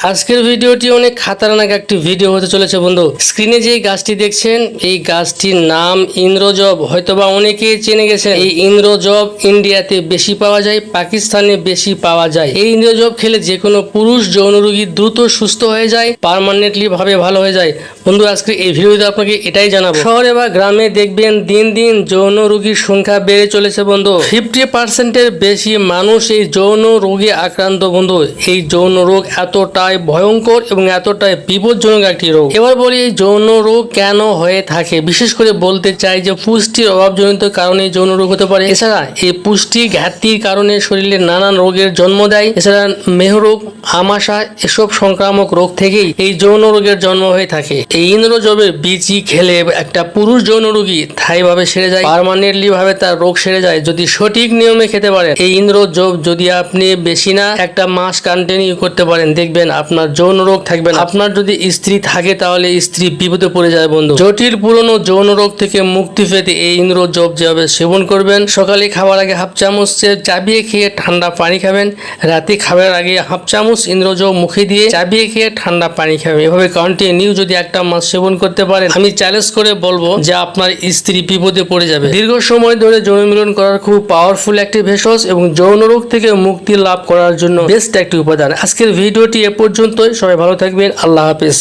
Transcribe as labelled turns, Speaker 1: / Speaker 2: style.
Speaker 1: আজকের ভিডিওটি অনেক খাতারনাক একটি ভিডিও হতে চলেছে বন্ধু। স্ক্রিনে যে গাছটি দেখছেন এই গাছটির নাম ইন্দ্রজব, হয়তোবা অনেকেই চেনে গেছেন। এই ইন্দ্রজব ইন্ডিয়াতে বেশি পাওয়া যায়, পাকিস্তানে বেশি পাওয়া যায়। এই ইন্দ্রজব খেলে যে কোনো পুরুষ যৌন রোগী দ্রুত সুস্থ হয়ে যায়, পার্মানেন্টলি ভাবে ভালো হয়ে যায়। বন্ধু আজকে এই ভিডিওতে আপনাকে এটাই জানাবো। শহরে বা গ্রামে দেখবেন দিন দিন যৌন রোগীর সংখ্যা বেড়ে চলেছে বন্ধু। 50%-এর বেশি মানুষ এই যৌন রোগে আক্রান্ত বন্ধু। এই যৌন রোগ এতটাই ভয়ঙ্কর এবং এতটাই বিপজ্জনক একটি রোগ। এবার বলি এই যৌন রোগ কেন হয়ে থাকে। বিশেষ করে বলতে চাই যে পুষ্টির অভাবজনিত কারণে যৌন রোগ হতে পারে। এছাড়া এই পুষ্টি ঘাটতির কারণে শরীরে নানান রোগের জন্ম দেয়। এছাড়া মেহরোগ, আমাশা এসব সংক্রামক রোগ থেকেই এই যৌন রোগের জন্ম হয়ে থাকে। এই ইন্দ্রজবের বীজই খেলে একটা পুরুষ যৌন রোগী স্থায়ীভাবে সেরে যায়, পার্মানেন্টলি ভাবে তার রোগ সেরে যায় যদি সঠিক নিয়মে খেতে পারেন। এই ইন্দ্রজব যদি আপনি বেশি না একটা মাস কন্টিনিউ করতে পারেন, দেখবেন আপনার যৌন রোগ থাকবে না। আপনার যদি স্ত্রী থাকে তাহলে স্ত্রী বিপদে পড়ে যায় বন্ধু। জটিল পুরনো যৌন রোগ থেকে মুক্তি পেতে এই ইন্দ্রজব যেভাবে সেবন করবেন, সকালে খাবার আগে হাফ চামচ চাবিয়ে খেয়ে ঠান্ডা পানি খাবেন, রাতে খাবার আগে হাফ চামচ ইন্দ্রজব মুখে দিয়ে চাবিয়ে খেয়ে ঠান্ডা পানি খাবেন। এভাবে কন্টিনিউ যদি একটা মাস সেবন করতে পারেন, আমি চ্যালেঞ্জ করে বলবো যে আপনার স্ত্রী বিপদে পড়ে যাবে। দীর্ঘ সময় ধরে যৌন মিলন করার খুব পাওয়ারফুল একটি ভেষজ এবং যৌন রোগ থেকে মুক্তি লাভ করার জন্য বেস্ট একটি উপাদান। আজকের ভিডিওটি এ পর্যন্তই। সবাই ভালো থাকবেন। আল্লাহ হাফেজ।